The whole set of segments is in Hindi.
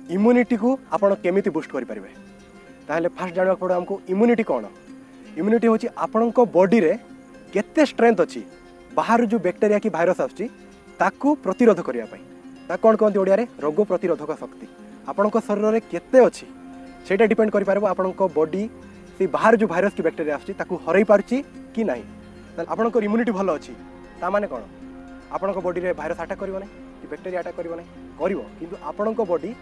इम्यूनिटी को आपण केमिति बूस्ट करि परिबे ताहले फास्ट जानवा पड़ो हमको इम्यूनिटी कोन इम्यूनिटी होची आपण को बॉडी रे केते स्ट्रेंथ अछि बाहर जो बैक्टीरिया की भाइरस आछि ताकू प्रतिरोध करिया पई ता कोन कहंती ओडिया रे रोग प्रतिरोधक शक्ति आपण को शरीर रे केते अछि सेटा डिपेंड करि पारबो आपण को बॉडी से बाहर जो भाइरस की बैक्टीरिया आछि ताकू हरई पारछि कि नाही ताले आपण को इम्यूनिटी भलो अछि ता माने कोन आपण को बॉडी रे भाइरस अटैक करिवो नै कि बैक्टीरिया अटैक करिवो नै करिवो किंतु आपण को बॉडी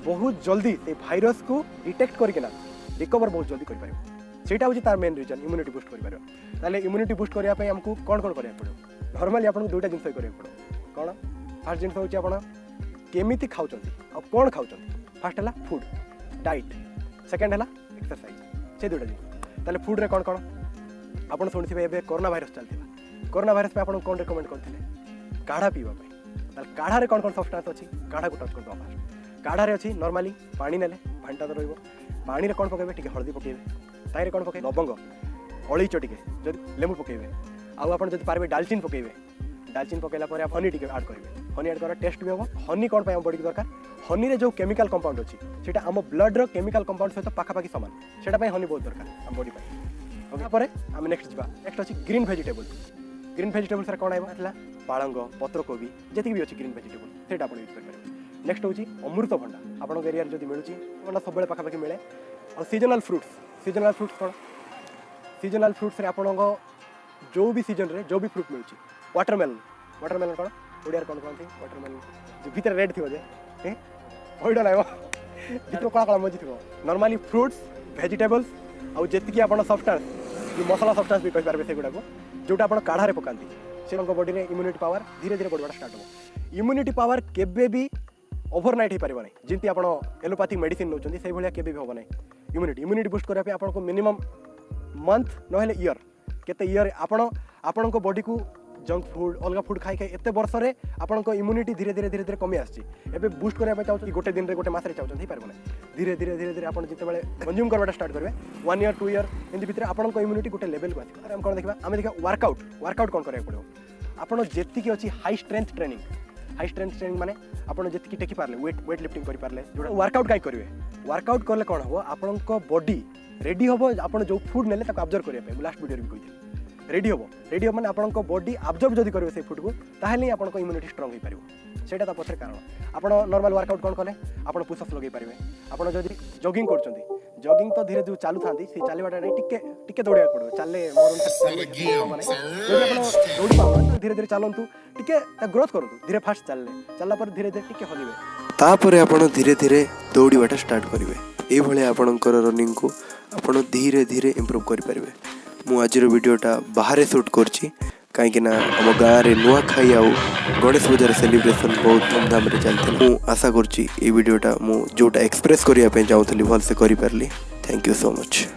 बहुत जल्दी से भाइरस को डिटेक्ट करके रिकवर बहुत जल्दी कर पारे सेटा होची तार मेन रीजन इम्यूनिटी बूस्ट कर पारे ताले इम्यूनिटी बूस्ट करिया पई हमको कोन कोन करिया पड़ो नॉर्मली आपन दुटा जिंस करिया पड़ो कोन फर्स्ट जिंस होची आपन केमिति खाउचंती आ कोन खाउचंती फर्स्ट हला फूड डाइट सेकंड हला एक्सरसाइज से दुटा जिंस ताले फूड रे कोन कोन आपन सुनिथिबे एबे कोरोना वायरस चलथिबा कोरोना वायरस पे आपन कोन रिकमेंड करथिले काढ़ा पीवा पई ताले काढ़ा रे कोन कोन सब्सटेंस अछि काढ़ा को टच करबा फास्ट काढ़ा रे अछि नॉर्मली पानी नेले भांटा तो रहइबो पानी रे कोन पकेबे टिके हळदी पकेबे ताई रे कोन पके लवंग अळीचो टिके जदि लेमु पकेबे आ आपण जदि पारबे दालचीन पकेबे दालचीन पकेला परे आप हनी टिके ऐड करिवे हनी ऐड कर टेस्ट भी हो हनी कोन पय बॉडी दरकार हनी रे जो केमिकल कंपाउंड अछि सेटा हम ब्लड रो केमिकल कंपाउंड सहित पाखा पाखी समान सेटा पय हनी बहुत दरकार हम बॉडी पय ओके परे हम नेक्स्ट जिबा नेक्स्ट अछि ग्रीन वेजिटेबल सर कोन आइबा पालंग पत्रकोबी जति भी अछि ग्रीन वेजिटेबल सेटा आपण यूज कर पारे नेक्स्ट होची अमृतभंडा आपण एरिया जदि मिलुची भंडा सब बेले पाखा पाखी मिले और सीजनल फ्रूट्स कोन सीजनल फ्रूट्स रे आपण जो भी सीजन रे जो भी फ्रूट मिलुची वाटरमेलन कोन ओडिया कोन कोनथि वाटरमेलन जो भीतर रेड थिबो जे ए ओइडा नाइबो भीतर कला कला मजी थिबो नॉर्मली फ्रूट्स वेजिटेबल्स और जेति की आपण सब्सटेंस जो मसाला सब्सटेंस भी कहि पारबे सेगुडा को जोटा आपण काढ़ा रे पकांती से बॉडी रे इम्यूनिटी पावर धीरे धीरे बढ़वा स्टार्ट हो इम्यूनिटी पावर केबे भी ओवरनाइट हो पारिबो नै जिंती आपण एलोपैथिक मेडिसिन नौचंदी से भलिया केबे भी होबो नै इम्यूनिटी बूस्ट करबा पे आपण को मिनिमम मंथ नहले ईयर केते ईयर आपण को बॉडी को जंक फूड अलग फूड खाई खाई एते वर्ष रे आपण को इम्यूनिटी धीरे धीरे कमी आछि एबे बूस्ट करबा पे चाहू गोटे दिन रे गोटे मास रे चाहू ही पारिबो नै धीरे धीरे आपण जिते बेले कंज्यूम करबा स्टार्ट करबे 1 ईयर 2 ईयर इंदी भितर आपण को इम्यूनिटी गोटे लेवल को आछि अरे हम कोन देखबा हम देखा वर्कआउट कोन करबा पड़ो आपण जेति की अछि हाई स्ट्रेंथ ट्रेनिंग माने आपण जेति की टेकी पारले वेट लिफ्टिंग करि पारले जोडा वर्कआउट काई करबे वर्कआउट करले कोन हो आपण को बॉडी रेडी होबो आपण जो फूड नेले ताको ऑब्जर्व करिया पे लास्ट वीडियो रे भी कहिथि रेडी होबो माने आपण को बॉडी ऑब्जर्व जदी करबे से फूड को ताहेले आपण को इम्यूनिटी स्ट्रांग होई पारिबो सेटा ता पछरे कारण आपण नॉर्मल वर्कआउट कोन कले आपण पुशअप्स लगै पारिबे आपण जदी जॉगिंग करचंदी जॉगिंग तो धीरे जो चालू थांदी से चालीबाटा टिके दौड़िया पड़ो चलले मोर माने जदी आपण दौड़ी पाबो धीरे धीरे चलंतु टिके ग्रोथ करंतु धीरे फास्ट चलला पर धीरे धीरे टिके हलिबे तापर आपण धीरे धीरे दौड़ीबाटा स्टार्ट करिवे ए भले आपणकर रनिंग को आपण धीरे धीरे इंप्रूव करि परिबे मु आजिर वीडियोटा बाहर शूट करछि कहीं ना आम गाँव में नुआ खाई आउ गणेश पूजार सेलिब्रेशन बहुत धूमधाम रे चलता मु आशा करछि ए वीडियोटा मु जोटा एक्सप्रेस करिया पे चाहूली भल से करि पारली थैंक यू सो मच।